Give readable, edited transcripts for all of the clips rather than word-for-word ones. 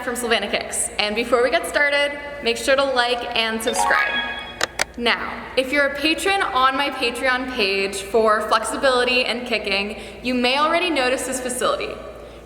Savannah from SilvanaKicks, and before we get started, make sure to like and subscribe. Now, if you're a patron on my Patreon page for flexibility and kicking, you may already notice this facility.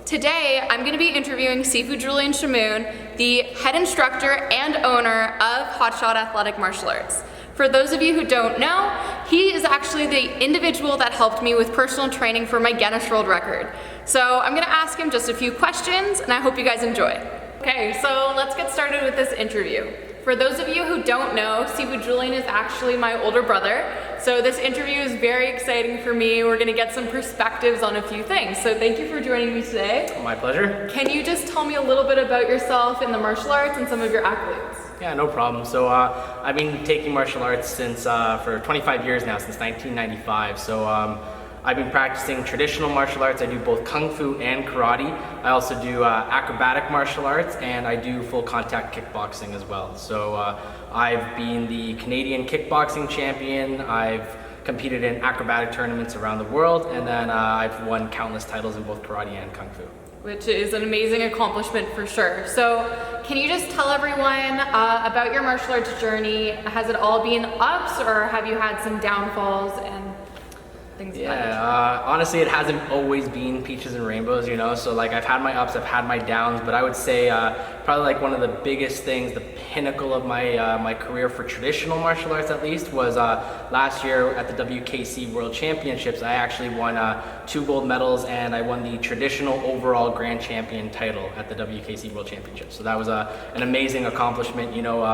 Today, I'm going to be interviewing Sifu Julian Shamuon, the head instructor and owner of Hotshot Athletic Martial Arts. For those of you who don't know, he is actually the individual that helped me with personal training for my Guinness World Record. So I'm gonna ask him just a few questions and I hope you guys enjoy. Okay, so let's get started with this interview. For those of you who don't know, Sifu Julian is actually my older brother. So this interview is very exciting for me. We're gonna get some perspectives on a few things. So thank you for joining me today. My pleasure. Can you just tell me a little bit about yourself in the martial arts and some of your accolades? Yeah, no problem. So I've been taking martial arts since for 25 years now, since 1995. So I've been practicing traditional martial arts. I do both Kung Fu and Karate. I also do acrobatic martial arts, and I do full contact kickboxing as well. So I've been the Canadian kickboxing champion. I've competed in acrobatic tournaments around the world, and then I've won countless titles in both karate and Kung Fu. Which is an amazing accomplishment for sure. So can you just tell everyone about your martial arts journey? Has it all been ups, or have you had some downfalls and things like that? Yeah, honestly, it hasn't always been peaches and rainbows, you know? So like I've had my ups, I've had my downs, but I would say probably like one of the biggest things, the pinnacle of my my career for traditional martial arts at least, was last year at the WKC World Championships. I actually won 2 gold medals, and I won the traditional overall grand champion title at the WKC World Championships. So that was an amazing accomplishment, you know,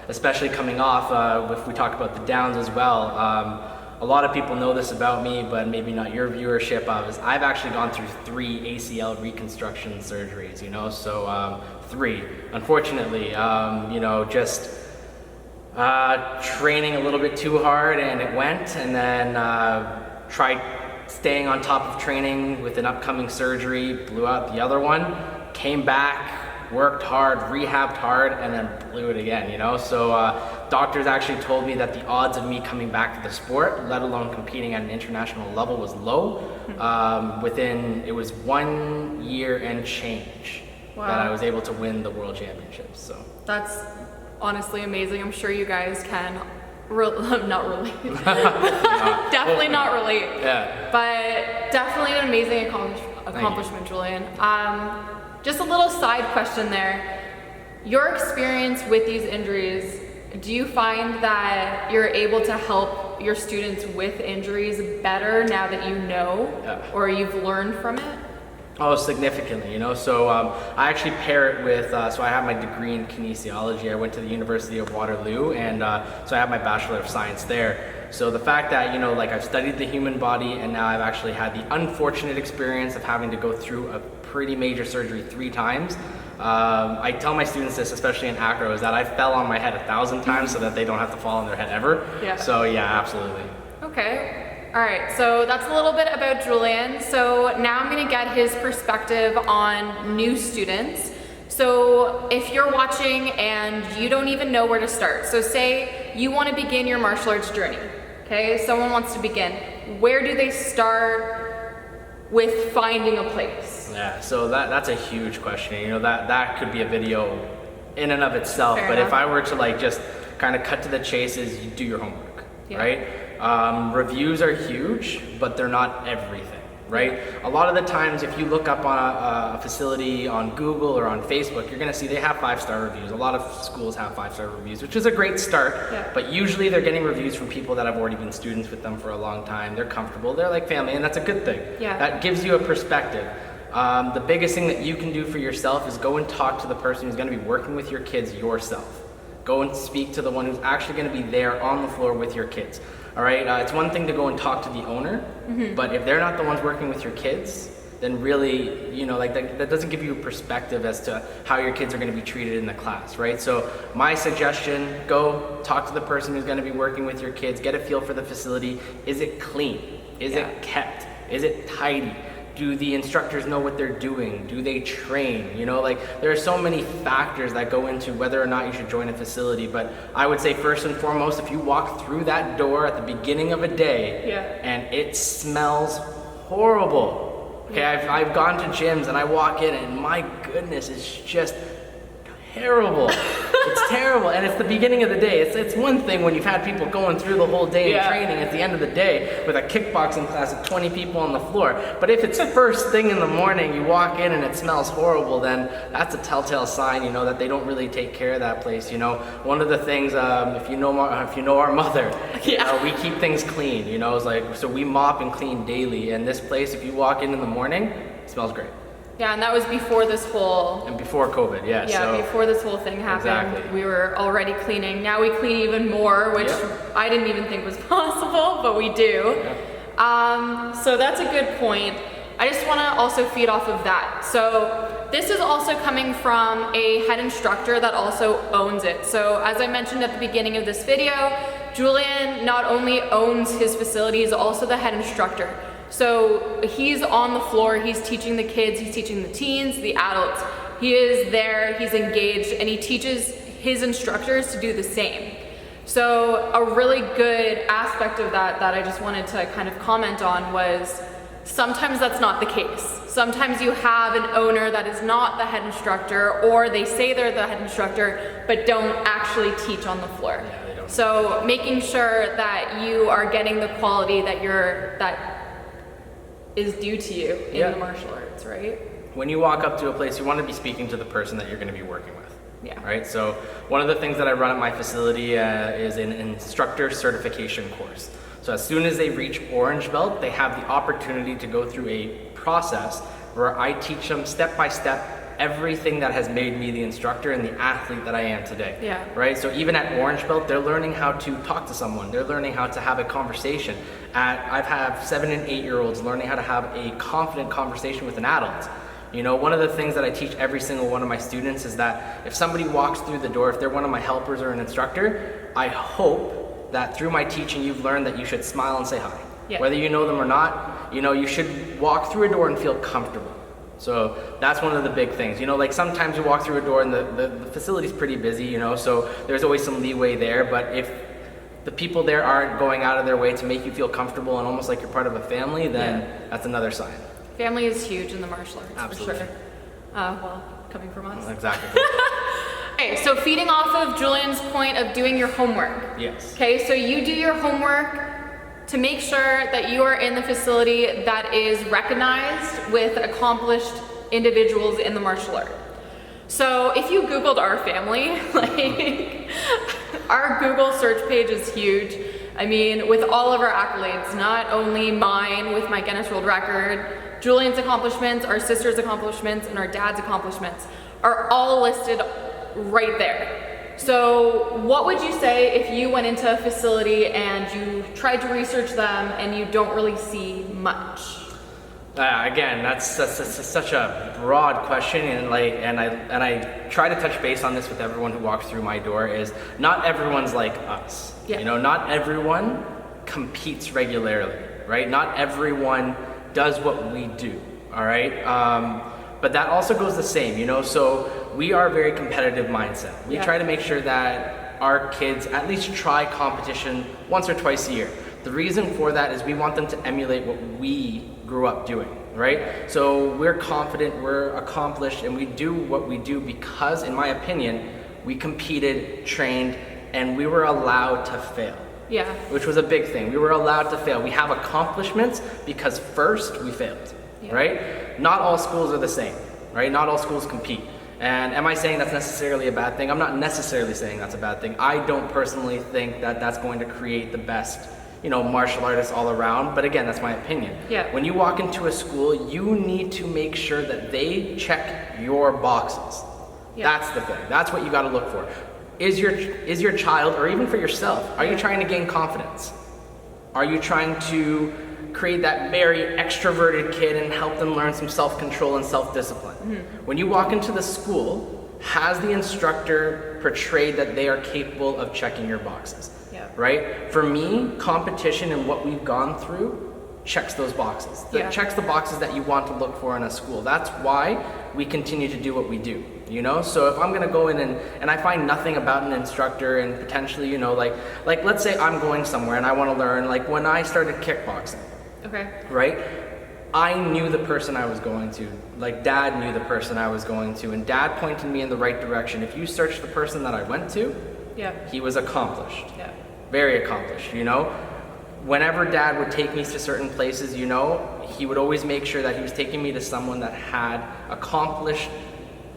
especially coming off, if we talk about the downs as well. A lot of people know this about me, but maybe not your viewership. I've actually gone through 3 ACL reconstruction surgeries, you know, so 3. Unfortunately, you know, just training a little bit too hard and it went, and then tried staying on top of training with an upcoming surgery, blew out the other one, came back, worked hard, rehabbed hard, and then blew it again, you know? So doctors actually told me that the odds of me coming back to the sport, let alone competing at an international level, was low. It was 1 year and change that I was able to win the world championships, so. That's honestly amazing. I'm sure you guys can not relate. Definitely not relate. Yeah. But definitely an amazing accomplishment, Julian. Just a little side question there. Your experience with these injuries, do you find that you're able to help your students with injuries better now that you know, or you've learned from it? Oh, significantly, you know. So I actually pair it with, so I have my degree in kinesiology. I went to the University of Waterloo, and so I have my Bachelor of Science there. So the fact that, you know, like I've studied the human body, and now I've actually had the unfortunate experience of having to go through a pretty major surgery 3 times. I tell my students this, especially in acro, is that I fell on my head 1,000 times so that they don't have to fall on their head ever. Yeah. So yeah, absolutely. Okay. All right, so that's a little bit about Julian. So now I'm gonna get his perspective on new students. So if you're watching and you don't even know where to start, so say you wanna begin your martial arts journey, okay? Someone wants to begin. Where do they start with finding a place? Yeah, so that's a huge question. You know, that could be a video in and of itself. Fair enough. If I were to like just kind of cut to the chase, is you do your homework, right? Reviews are huge, but they're not everything, right? A lot of the times, if you look up on a facility on Google or on Facebook, you're gonna see they have 5-star reviews. A lot of schools have 5-star reviews, which is a great start, but usually they're getting reviews from people that have already been students with them for a long time. They're comfortable, they're like family, and that's a good thing. That gives you a perspective. The biggest thing that you can do for yourself is go and talk to the person who's gonna be working with your kids yourself. Go and speak to the one who's actually gonna be there on the floor with your kids. All right, it's one thing to go and talk to the owner, but if they're not the ones working with your kids, then really, you know, like that doesn't give you a perspective as to how your kids are going to be treated in the class, right? So my suggestion, go talk to the person who's going to be working with your kids, get a feel for the facility. Is it clean? Is it kept? Is it tidy? Do the instructors know what they're doing? Do they train? You know, like there are so many factors that go into whether or not you should join a facility. But I would say first and foremost, if you walk through that door at the beginning of a day and it smells horrible. Okay, I've gone to gyms and I walk in and my goodness, it's just terrible. It's terrible, and it's the beginning of the day. It's one thing when you've had people going through the whole day and training at the end of the day with a kickboxing class of 20 people on the floor. But if it's first thing in the morning, you walk in and it smells horrible, then that's a telltale sign, you know, that they don't really take care of that place. You know, one of the things, if you know our mother, we keep things clean. You know, it's like, so we mop and clean daily. And this place, if you walk in the morning, it smells great. Yeah, and that was before this whole... And before COVID, yeah. Yeah, before this whole thing happened, exactly. We were already cleaning. Now we clean even more, which I didn't even think was possible, but we do. Yeah. So that's a good point. I just want to also feed off of that. So this is also coming from a head instructor that also owns it. So as I mentioned at the beginning of this video, Julian not only owns his facility, he's also the head instructor. So he's on the floor, he's teaching the kids, he's teaching the teens, the adults. He is there, he's engaged, and he teaches his instructors to do the same. So a really good aspect of that I just wanted to kind of comment on was sometimes that's not the case. Sometimes you have an owner that is not the head instructor, or they say they're the head instructor, but don't actually teach on the floor. Yeah, they don't. So making sure that you are getting the quality that is due to you in the martial arts, right? When you walk up to a place, you want to be speaking to the person that you're going to be working with. Yeah. Right? So one of the things that I run at my facility is an instructor certification course. So as soon as they reach orange belt, they have the opportunity to go through a process where I teach them step by step everything that has made me the instructor and the athlete that I am today. Yeah. Right? So even at orange belt, they're learning how to talk to someone. They're learning how to have a conversation. I've had 7 and 8 year olds learning how to have a confident conversation with an adult. You know, one of the things that I teach every single one of my students is that if somebody walks through the door, if they're one of my helpers or an instructor, I hope that through my teaching you've learned that you should smile and say hi. Yeah. Whether you know them or not, you know, you should walk through a door and feel comfortable. So that's one of the big things. You know, like sometimes you walk through a door and the facility's pretty busy, you know, so there's always some leeway there. But if the people there aren't going out of their way to make you feel comfortable and almost like you're part of a family, then that's another sign. Family is huge in the martial arts. Absolutely. For sure. Well, coming from us. Exactly. Okay, so feeding off of Julian's point of doing your homework. Yes. Okay, so you do your homework to make sure that you are in the facility that is recognized with accomplished individuals in the martial art. So if you Googled our family, like our Google search page is huge. I mean, with all of our accolades, not only mine with my Guinness World Record, Julian's accomplishments, our sister's accomplishments, and our dad's accomplishments are all listed right there. So what would you say if you went into a facility and you tried to research them and you don't really see much? Again, that's such a broad question, and I try to touch base on this with everyone who walks through my door. Is not everyone's like us. Yeah. You know, not everyone competes regularly, right? Not everyone does what we do. All right. But that also goes the same, you know, so we are a very competitive mindset. We try to make sure that our kids at least try competition once or twice a year. The reason for that is we want them to emulate what we grew up doing, right? So we're confident, we're accomplished, and we do what we do because, in my opinion, we competed, trained, and we were allowed to fail. Yeah. Which was a big thing. We were allowed to fail. We have accomplishments because first we failed. Yeah. Right? Not all schools are the same, right? Not all schools compete. And am I saying that's necessarily a bad thing? I'm not necessarily saying that's a bad thing. I don't personally think that that's going to create the best, you know, martial artists all around. But again, that's my opinion. Yeah. When you walk into a school, you need to make sure that they check your boxes. Yeah. That's the thing. That's what you got to look for. Is your child, or even for yourself, are you trying to gain confidence? Are you trying to create that very extroverted kid and help them learn some self-control and self-discipline? Mm-hmm. When you walk into the school, has the instructor portrayed that they are capable of checking your boxes? Yeah. Right? For me, competition and what we've gone through checks those boxes. That checks the boxes that you want to look for in a school. That's why we continue to do what we do. You know, so if I'm gonna go in and I find nothing about an instructor and potentially, you know, like let's say I'm going somewhere and I want to learn, like when I started kickboxing. Okay. Right? I knew the person I was going to, like dad knew the person I was going to, and dad pointed me in the right direction. If you search the person that I went to, he was accomplished. Very accomplished, you know? Whenever dad would take me to certain places, you know, he would always make sure that he was taking me to someone that had accomplished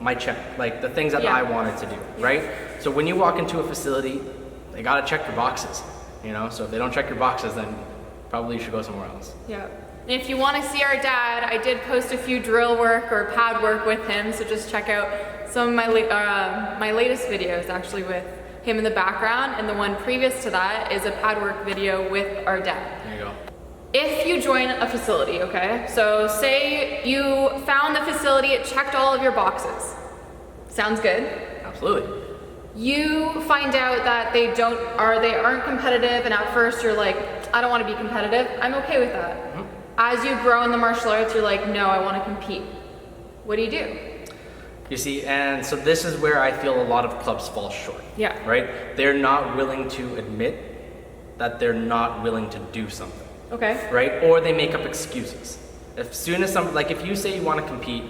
my check, like the things that I wanted to do, right? So when you walk into a facility, they gotta check your boxes, you know? So if they don't check your boxes, then probably you should go somewhere else. If you want to see our dad, I did post a few drill work or pad work with him, so just check out some of my my latest videos actually with him in the background, and the one previous to that is a pad work video with our dad. There you go. If you join a facility, okay, so say you found the facility, it checked all of your boxes. Sounds good? Absolutely. You find out that they aren't competitive, and at first you're like, I don't want to be competitive. I'm okay with that. As you grow in the martial arts, you're like, no, I want to compete. What do you do? You see, and so this is where I feel a lot of clubs fall short. Right? They're not willing to admit that they're not willing to do something. Right? Or they make up excuses. As soon as like if you say you want to compete,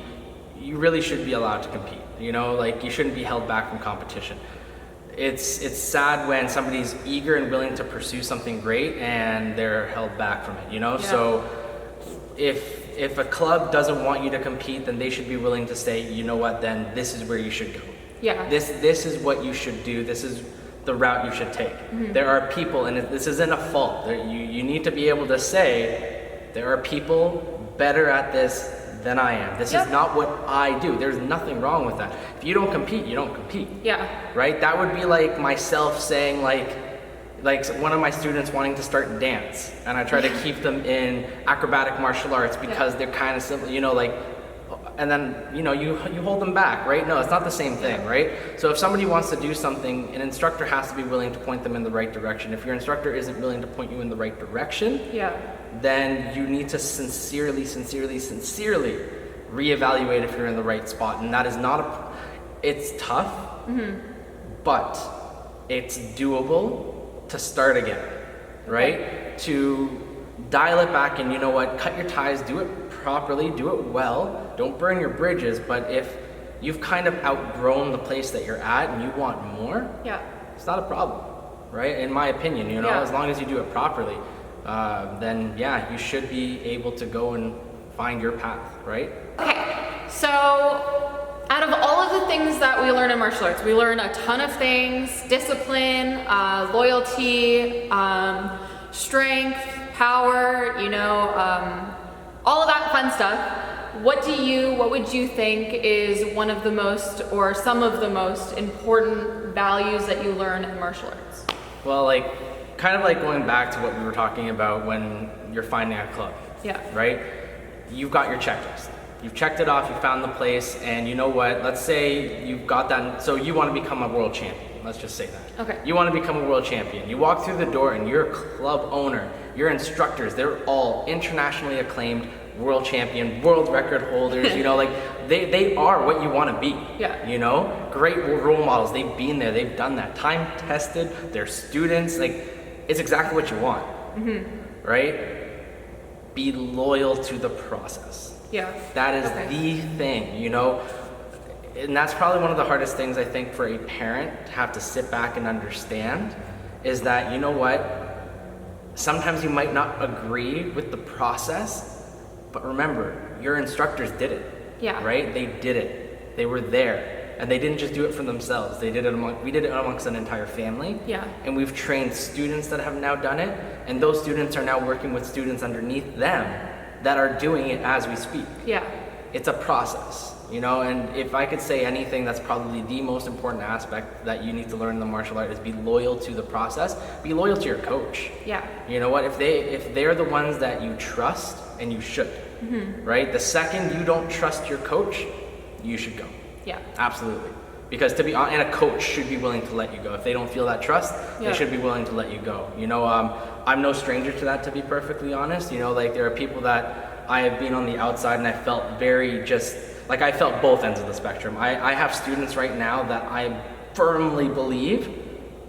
you really should be allowed to compete. You know, like you shouldn't be held back from competition. It's sad when somebody's eager and willing to pursue something great and they're held back from it, you know? So if a club doesn't want you to compete, then they should be willing to say, you know what, then this is where you should go. This is what you should do. This is the route you should take. There are people, and this isn't a fault. You need to be able to say, there are people better at this than I am. This is not what I do. There's nothing wrong with that. If you don't compete, you don't compete. Right? That would be like myself saying like one of my students wanting to start dance, and I try to keep them in acrobatic martial arts because they're kind of simple, you know, like, and then, you know, you hold them back, right? No, it's not the same thing, right? So if somebody wants to do something, an instructor has to be willing to point them in the right direction. If your instructor isn't willing to point you in the right direction, then you need to sincerely reevaluate if you're in the right spot. And that is not it's tough, but it's doable to start again, right? To dial it back and, you know what, cut your ties, do it properly, do it well, don't burn your bridges. But if you've kind of outgrown the place that you're at and you want more, it's not a problem, right? In my opinion, you know, as long as you do it properly, then you should be able to go and find your path, right? Okay, so out of all of the things that we learn in martial arts, we learn a ton of things: discipline, loyalty, strength, power, you know, all of that fun stuff. What would you think is one of the most, or some of the most important values that you learn in martial arts? Well, like, kind of like going back to what we were talking about when you're finding a club, right? You've got your checklist. You've checked it off, you found the place, and you know what, let's say you've got that, so you want to become a world champion. Let's just say that. You want to become a world champion. You walk through the door and your club owner, your instructors, they're all internationally acclaimed world champion, world record holders, you know, like they are what you want to be. You know, great role models. They've been there, they've done that. Time tested, they're students, like it's exactly what you want. Right? Be loyal to the process. That is the thing, you know. And that's probably one of the hardest things I think for a parent to have to sit back and understand, is that, you know what, sometimes you might not agree with the process, but remember, your instructors did it, right? They did it. They were there, and they didn't just do it for themselves. They did it we did it amongst an entire family, and we've trained students that have now done it, and those students are now working with students underneath them that are doing it as we speak. It's a process. You know, and if I could say anything, that's probably the most important aspect that you need to learn in the martial art, is be loyal to the process. Be loyal to your coach. You know what? If they're the ones that you trust, and you should, right? The second you don't trust your coach, you should go. Absolutely. Because to be honest, and a coach should be willing to let you go. If they don't feel that trust, they should be willing to let you go. You know, I'm no stranger to that, to be perfectly honest. You know, like there are people that I have been on the outside and I felt very like I felt both ends of the spectrum. I have students right now that I firmly believe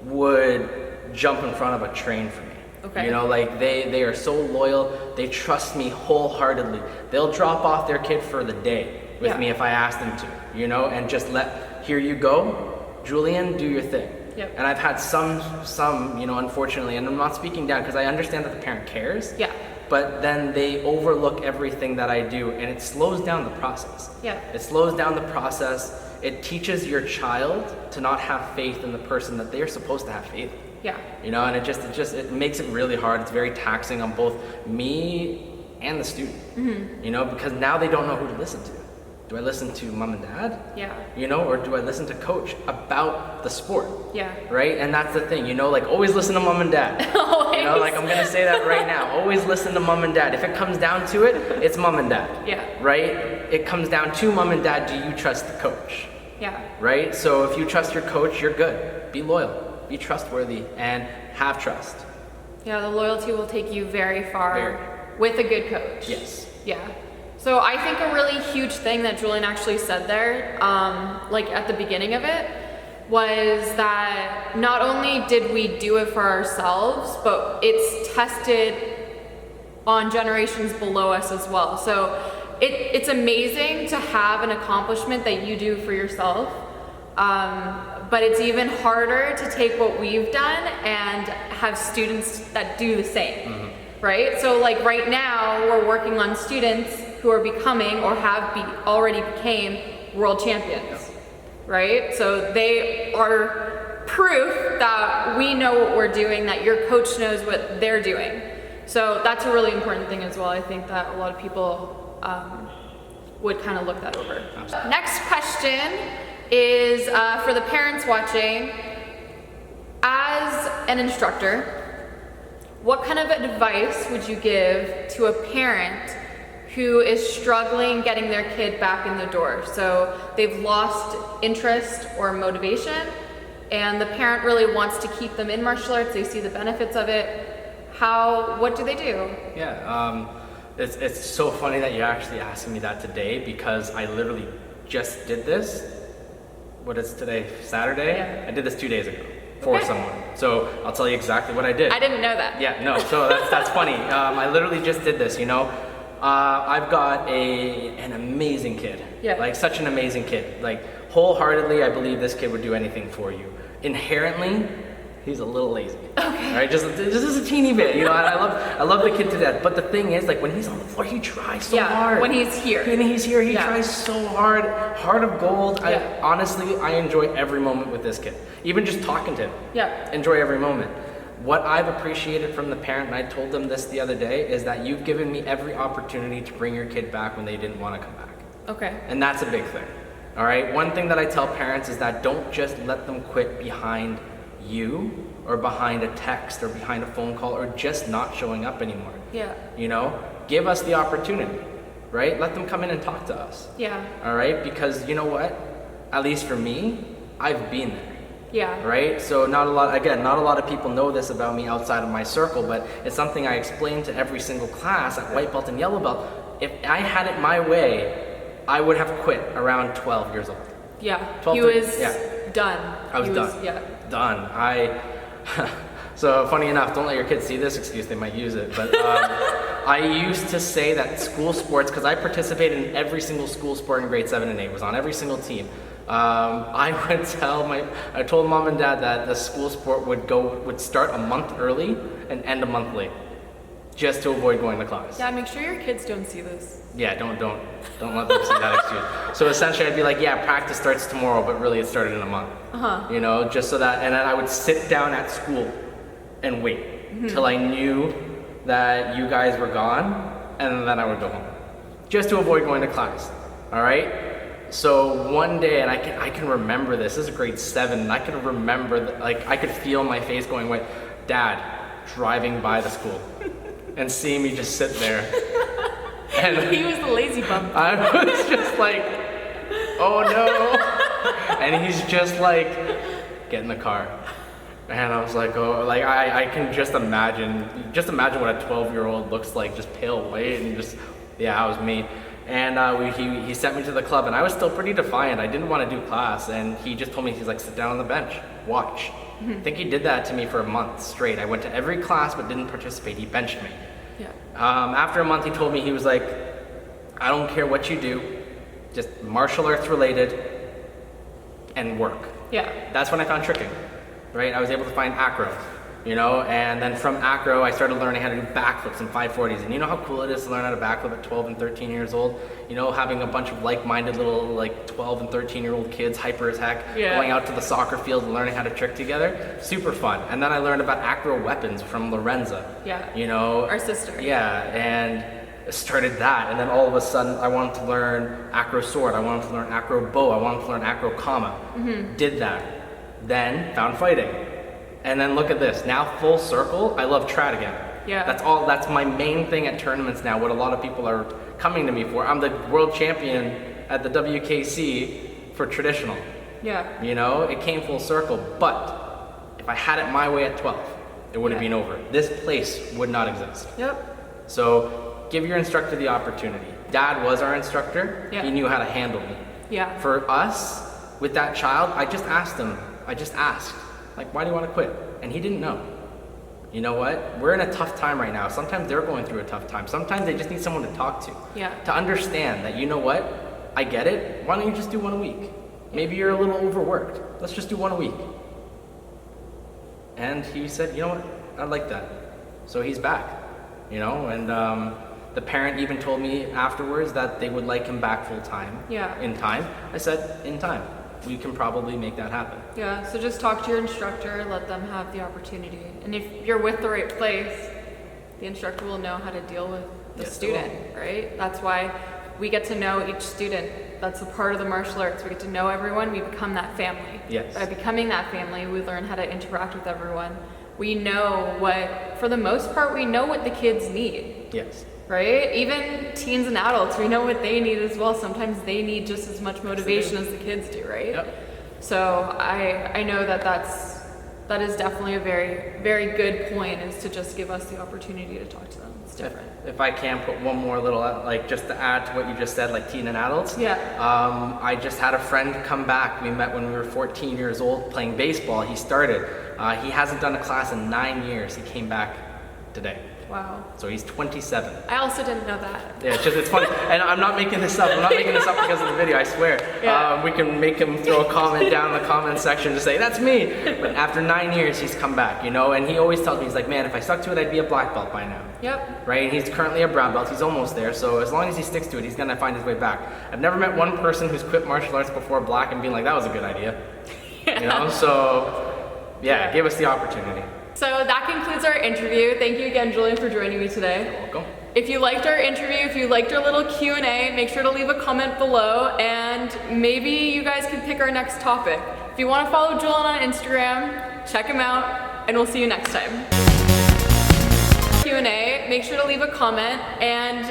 would jump in front of a train for me. Okay. You know, like they are so loyal. They trust me wholeheartedly. They'll drop off their kid for the day with me if I ask them to, you know, and just here you go, Julian, do your thing. Yep. And I've had some, you know, unfortunately, and I'm not speaking down because I understand that the parent cares. Yeah. But then they overlook everything that I do, and it slows down the process. Yeah. It slows down the process. It teaches your child to not have faith in the person that they're supposed to have faith in. Yeah. You know, and it makes it really hard. It's very taxing on both me and the student. Mm-hmm. You know, because now they don't know who to listen to. Do I listen to mom and dad? Yeah. You know, or do I listen to coach about the sport? Yeah. Right? And that's the thing, you know, like always listen to mom and dad. Always. You know, like I'm gonna say that right now. Always listen to mom and dad. If it comes down to it, it's mom and dad. Yeah. Right? It comes down to mom and dad, do you trust the coach? Yeah. Right? So if you trust your coach, you're good. Be loyal, be trustworthy, and have trust. Yeah, the loyalty will take you very far with a good coach. Yes. Yeah. So I think a really huge thing that Julian actually said there, like at the beginning of it, was that not only did we do it for ourselves, but it's tested on generations below us as well. So it's amazing to have an accomplishment that you do for yourself, but it's even harder to take what we've done and have students that do the same. Mm-hmm. Right? So like right now, we're working on students who are becoming or already became world champions, right? So they are proof that we know what we're doing, that your coach knows what they're doing. So that's a really important thing as well. I think that a lot of people would kind of look that over. Next question is for the parents watching. As an instructor, what kind of advice would you give to a parent who is struggling getting their kid back in the door? So they've lost interest or motivation, and the parent really wants to keep them in martial arts. They see the benefits of it. What do they do? Yeah, it's so funny that you're actually asking me that today, because I literally just did this. What is today? Saturday? Yeah. I did this 2 days ago. For someone. So I'll tell you exactly what I did. I didn't know that. Yeah, no, so that's funny. I literally just did this, you know. I've got an amazing kid. Yeah. Like such an amazing kid. Like wholeheartedly, I believe this kid would do anything for you. Inherently, he's a little lazy. Okay. Right? Just a teeny bit. You know, I love the kid to death. But the thing is, like when he's on the floor, he tries so hard. When he's here. He tries so hard. Heart of gold. Yeah. I enjoy every moment with this kid. Even just talking to him. Yeah. Enjoy every moment. What I've appreciated from the parent, and I told them this the other day, is that you've given me every opportunity to bring your kid back when they didn't want to come back. Okay. And that's a big thing. All right? One thing that I tell parents is that don't just let them quit behind you or behind a text or behind a phone call or just not showing up anymore. Yeah. You know? Give us the opportunity, right? Let them come in and talk to us. Yeah. All right? Because you know what? At least for me, I've been there. Yeah. Right? So not a lot of people know this about me outside of my circle, but it's something I explain to every single class at white belt and yellow belt. If I had it my way, I would have quit around 12 years old. Yeah. He was done. I was done. Yeah. Done. So funny enough, don't let your kids see this excuse, they might use it, but I used to say that school sports, because I participated in every single school sport in grade 7 and 8, was on every single team. I told mom and dad that the school sport would start a month early and end a month late, just to avoid going to class. Yeah, make sure your kids don't see this. Yeah, don't let them see that excuse. So essentially I'd be like, yeah, practice starts tomorrow, but really it started in a month. You know, just so that, and then I would sit down at school and wait till I knew that you guys were gone, and then I would go home, just to avoid going to class. All right. So one day, and I can remember this is grade 7, and I can remember that, like I could feel my face going white. Dad driving by the school and seeing me just sit there. And he was the lazy bum. I was just like, oh no. And he's just like, get in the car. And I was like, oh, like I can just imagine what a 12-year-old looks like, just pale white, and just, yeah, that was me. And he sent me to the club, and I was still pretty defiant. I didn't want to do class, and he just told me, he's like, sit down on the bench, watch. I think he did that to me for a month straight. I went to every class but didn't participate. He benched me. Yeah. After a month, he told me, he was like, I don't care what you do, just martial arts related and work. Yeah. That's when I found tricking, right? I was able to find acro, you know, and then from acro, I started learning how to do backflips and 540s. And you know how cool it is to learn how to backflip at 12 and 13 years old? You know, having a bunch of like-minded little, like 12 and 13-year-old kids, hyper as heck, going out to the soccer field and learning how to trick together. Super fun. And then I learned about acro weapons from Lorenza. Yeah. You know? Our sister. Yeah, and started that. And then all of a sudden, I wanted to learn acro sword. I wanted to learn acro bow. I wanted to learn acro kama. Did that. Then found fighting. And then look at this, now full circle, I love trad again. Yeah. That's my main thing at tournaments now, what a lot of people are coming to me for. I'm the world champion at the WKC for traditional. Yeah. You know, it came full circle, but if I had it my way at 12, it would have been over. This place would not exist. Yep. So give your instructor the opportunity. Dad was our instructor, he knew how to handle me. Yeah. For us, with that child, I just asked, like, why do you want to quit? And he didn't know. You know what? We're in a tough time right now. Sometimes they're going through a tough time. Sometimes they just need someone to talk to. Yeah. To understand that, you know what? I get it. Why don't you just do one a week? Maybe you're a little overworked. Let's just do one a week. And he said, you know what? I like that. So he's back. You know, and the parent even told me afterwards that they would like him back full time. Yeah. In time. I said, in time. We can probably make that happen. Yeah, so just talk to your instructor, let them have the opportunity. And if you're with the right place, the instructor will know how to deal with the student, right? That's why we get to know each student. That's a part of the martial arts. We get to know everyone, we become that family. Yes. By becoming that family, we learn how to interact with everyone. We know what, for the most part, we know what the kids need. Yes. Right? Even teens and adults, we know what they need as well. Sometimes they need just as much motivation as the kids do, right? Yep. So I know that is definitely a very, very good point, is to just give us the opportunity to talk to them. It's different. If I can put one more little, like, just to add to what you just said, like teen and adults. Yeah. I just had a friend come back. We met when we were 14 years old playing baseball. He started. He hasn't done a class in 9 years. He came back today. Wow. So he's 27. I also didn't know that. Yeah, it's funny. And I'm not making this up. I'm not making this up because of the video, I swear. Yeah. We can make him throw a comment down in the comment section to say, that's me. But after 9 years, he's come back, you know? And he always tells me, he's like, man, if I stuck to it, I'd be a black belt by now. Yep. Right? And he's currently a brown belt. He's almost there. So as long as he sticks to it, he's going to find his way back. I've never met one person who's quit martial arts before black and being like, that was a good idea. Yeah. You know? So, yeah, give us the opportunity. So that concludes our interview. Thank you again, Julian, for joining me today. You're welcome. If you liked our interview, if you liked our little Q&A, make sure to leave a comment below, and maybe you guys can pick our next topic. If you want to follow Julian on Instagram, check him out, and we'll see you next time. Q&A, make sure to leave a comment, and